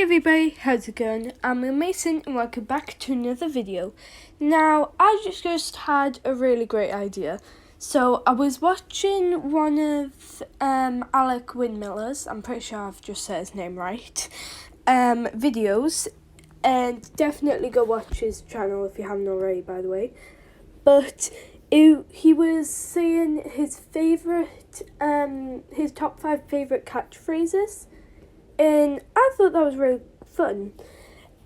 everybody, how's it going? I'm Mason and welcome back to another video. Now, I just had a really great idea. So, I was watching one of Alec Windmiller's, I'm pretty sure I've just said his name right, videos. And definitely go watch his channel if you haven't already, by the way. But he was saying his top 5 favourite catchphrases. And I thought that was really fun.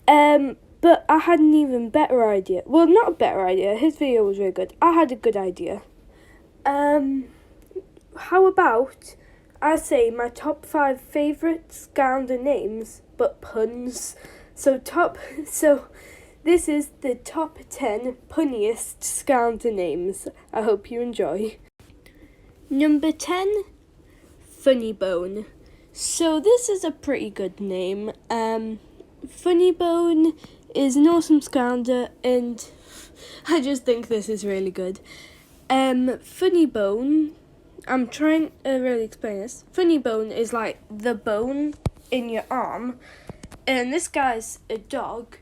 But I had an even better idea. Well, not a better idea. His video was really good. I had a good idea. How about I say my top 5 favourite skylander names, but puns. So this is the top 10 punniest skylander names. I hope you enjoy. Number 10, Funny Bone. So this is a pretty good name. Funny Bone is an awesome skylander, and I just think this is really good. Funny Bone, I'm trying to really explain this. Funny Bone is like the bone in your arm, and this guy's a dog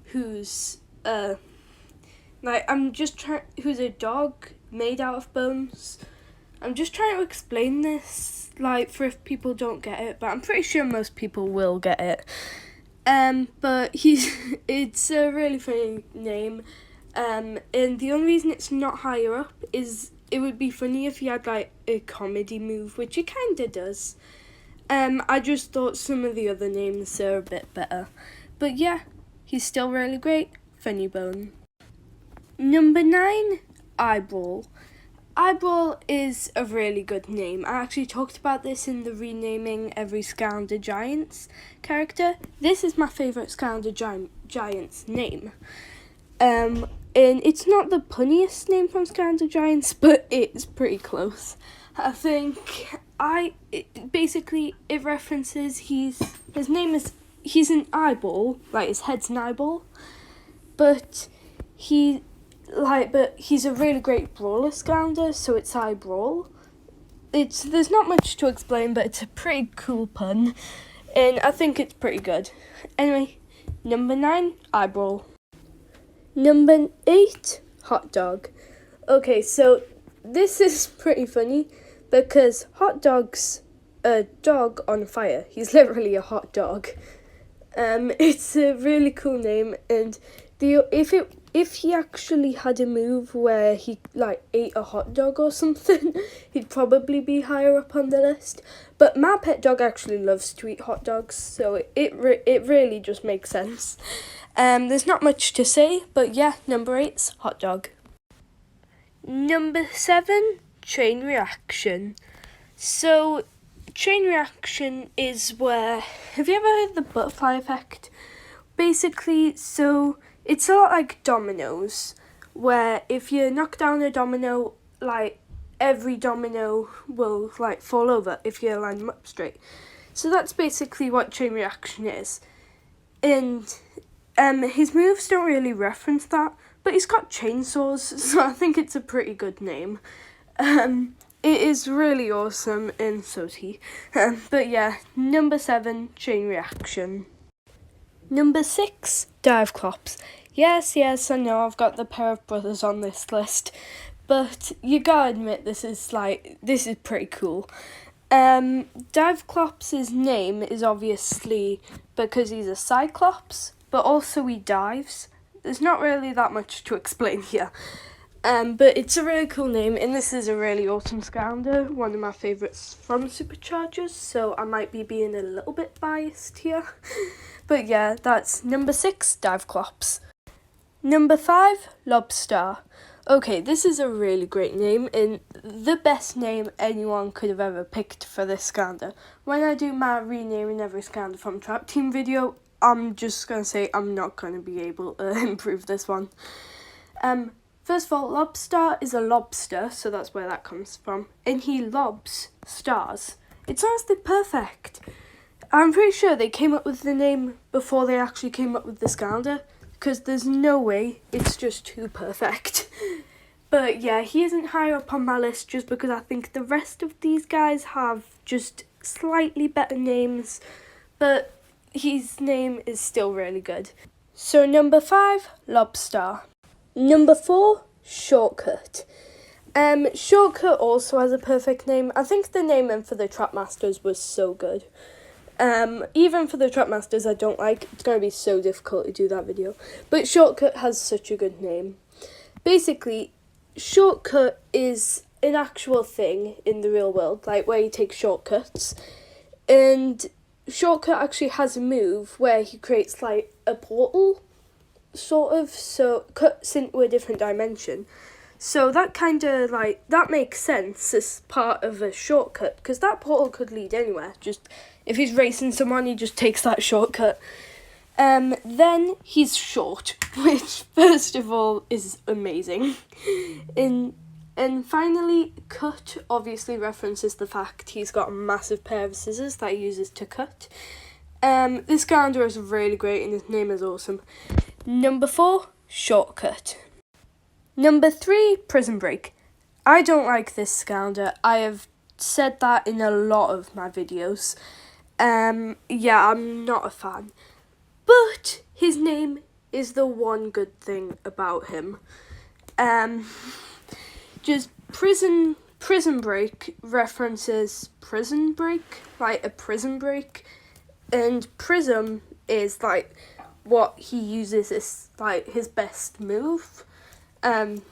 who's who's a dog made out of bones. I'm just trying to explain this, for if people don't get it, but I'm pretty sure most people will get it. But it's a really funny name. And the only reason it's not higher up is it would be funny if he had, a comedy move, which he kinda does. I just thought some of the other names are a bit better. But yeah, he's still really great. Funny Bone. Number 9, Eyeball. Eyeball is a really good name. I actually talked about this in the renaming every Skylander Giants character. This is my favourite Skylander Giants name. And it's not the punniest name from Skylander Giants, but it's pretty close. I think it references he's an eyeball, his head's an eyeball, but he's a really great brawler Skylander, so it's Eyebrawl. There's not much to explain, but it's a pretty cool pun, and I think it's pretty good. Anyway, number 9, Eyebrawl. Number 8, Hot Dog. Okay, so this is pretty funny because Hot Dog's a dog on fire. He's literally a hot dog. It's a really cool name, and if he actually had a move where he ate a hot dog or something, he'd probably be higher up on the list. But my pet dog actually loves to eat hot dogs, so it really just makes sense. There's not much to say, but yeah, number 8's Hot Dog. Number 7, Chain Reaction. So, chain reaction is where, have you ever heard the butterfly effect? Basically, so it's a lot like dominoes, where if you knock down a domino, every domino will fall over if you line them up straight. So that's basically what chain reaction is. And his moves don't really reference that, but he's got chainsaws, so I think it's a pretty good name. It is really awesome in Soti. But yeah, number 7, Chain Reaction. Number 6, Dive Clops. Yes, I know I've got the pair of brothers on this list, but you gotta admit this is pretty cool. Dive Clops' name is obviously because he's a Cyclops, but also he dives. There's not really that much to explain here. But it's a really cool name, and this is a really awesome Skylander, one of my favourites from Superchargers, so I might be being a little bit biased here. But yeah, that's number 6, Dive Clops. Number 5, Lobster. Okay, this is a really great name, and the best name anyone could have ever picked for this Skylander. When I do my renaming every Skylander from Trap Team video, I'm just going to say I'm not going to be able to improve this one. First of all, Lobster is a lobster, so that's where that comes from. And he lobs stars. It's honestly perfect. I'm pretty sure they came up with the name before they actually came up with the Skylander, because there's no way, it's just too perfect. But yeah, he isn't higher up on my list just because I think the rest of these guys have just slightly better names. But his name is still really good. So number 5, Lobster. Number 4, Shortcut. Shortcut also has a perfect name. I think the naming for the Trapmasters was so good. Even for the Trapmasters I don't like, it's going to be so difficult to do that video. But Shortcut has such a good name. Basically, Shortcut is an actual thing in the real world, like where you take shortcuts. And Shortcut actually has a move where he creates like a portal, sort of, so cuts into a different dimension. So that kind of like, that makes sense as part of a shortcut, because that portal could lead anywhere. Just if he's racing someone, he just takes that shortcut. Then he's short, which first of all is amazing. And finally, Cut obviously references the fact he's got a massive pair of scissors that he uses to cut. This Skylander is really great and his name is awesome. Number 4, Shortcut. Number 3, Prison Break. I don't like this Skylander. I have said that in a lot of my videos. Yeah, I'm not a fan. But his name is the one good thing about him. Just prison break references prison break, like a prison break, and prism is like what he uses as like his best move on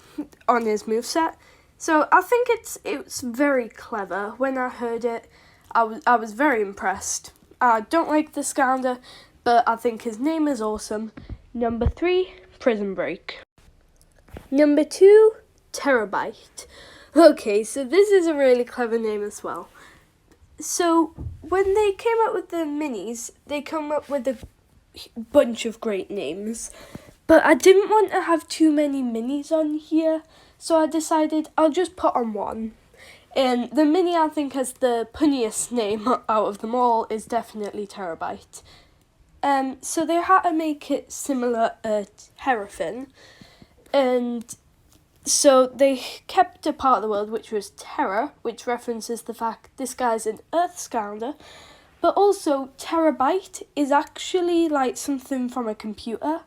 his moveset. So I think it's very clever. When I heard it, I was very impressed. I don't like the Skylander, but I think his name is awesome. Number 3, Prison Break. Number 2, Terabyte. Okay, so this is a really clever name as well. So when they came up with the minis, they come up with a bunch of great names. But I didn't want to have too many minis on here, so I decided I'll just put on one. And the mini I think has the punniest name out of them all is definitely Terabyte. So they had to make it similar to Terrafin. And so they kept a part of the world which was Terra, which references the fact this guy's an Earth Skylander. But also Terabyte is actually like something from a computer.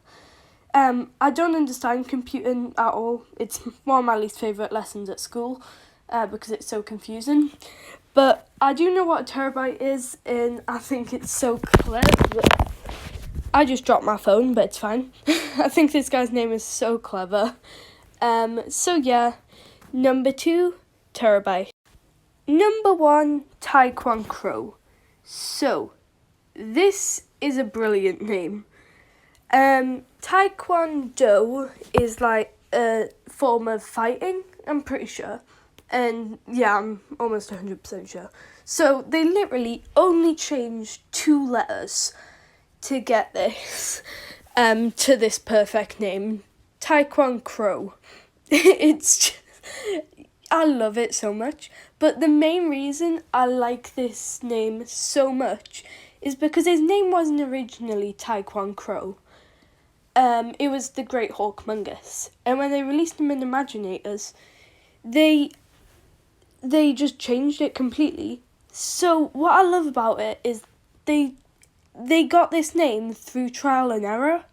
I don't understand computing at all. It's one of my least favourite lessons at school because it's so confusing. But I do know what a terabyte is, and I think it's so clever. I just dropped my phone, but it's fine. I think this guy's name is so clever. So yeah, number 2, Terabyte. Number 1, Taekwon Crow. So, this is a brilliant name. Taekwondo is like a form of fighting, I'm pretty sure. And yeah, I'm almost 100% sure. So they literally only changed 2 letters to get this, to this perfect name, Taekwon Crow. It's just, I love it so much. But the main reason I like this name so much is because his name wasn't originally Taekwon Crow. It was the Great Hawkmungus. And when they released him in Imaginators, they just changed it completely. So what I love about it is they got this name through trial and error.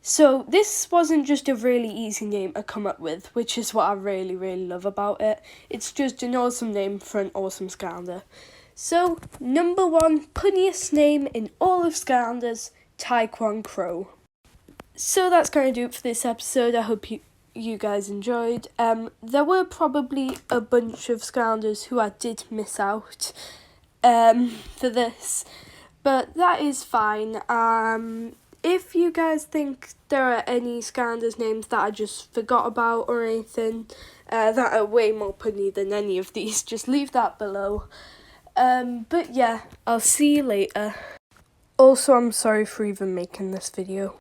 So this wasn't just a really easy name to come up with, which is what I really, really love about it. It's just an awesome name for an awesome Skylander. So, number 1 punniest name in all of Skylanders, Taekwon Crow. So that's going to do it for this episode. I hope you guys enjoyed. There were probably a bunch of Skylanders who I did miss out for this, but that is fine. If you guys think there are any Skylanders names that I just forgot about or anything that are way more punny than any of these, just leave that below. But yeah, I'll see you later. Also, I'm sorry for even making this video.